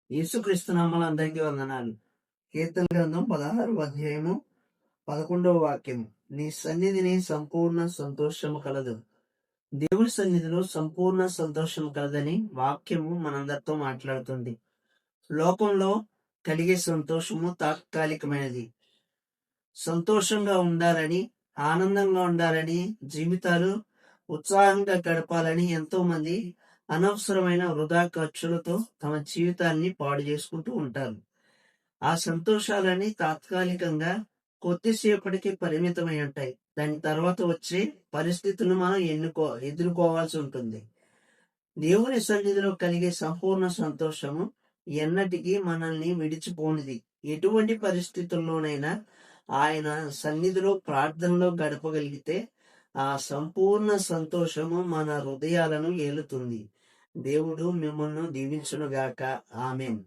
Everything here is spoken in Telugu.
యేసుక్రీస్తు నామములో అందరికీ వందనాలు. కీర్తన గ్రంథం 16వ అధ్యాయము 11వ వాక్యము. నీ సన్నిధిని సంపూర్ణ సంతోషము కలదు. దేవుని సన్నిధిలో సంపూర్ణ సంతోషం కలదని వాక్యము మనందరితో మాట్లాడుతుంది. లోకంలో కలిగే సంతోషము తాత్కాలికమైనది. సంతోషంగా ఉండాలని, ఆనందంగా ఉండాలని, జీవితాలు ఉత్సాహంగా గడపాలని ఎంతో మంది అనవసరమైన వృధా ఖర్చులతో తమ జీవితాన్ని పాడు చేసుకుంటూ ఉంటారు. ఆ సంతోషాలని తాత్కాలికంగా కొద్దిసేపటికి పరిమితమై ఉంటాయి. దాని తర్వాత వచ్చే పరిస్థితులను మనం ఎదుర్కోవాల్సి ఉంటుంది. దేవుని సన్నిధిలో కలిగే సంపూర్ణ సంతోషము ఎన్నటికీ మనల్ని విడిచిపోనిది. ఎటువంటి పరిస్థితుల్లోనైనా ఆయన సన్నిధిలో ప్రార్థనలో గడపగలిగితే ఆ సంపూర్ణ సంతోషము మన హృదయాలను ఏలుతుంది. దేవుడు మిమ్మల్ని దీవించునుగాక. ఆమేన్.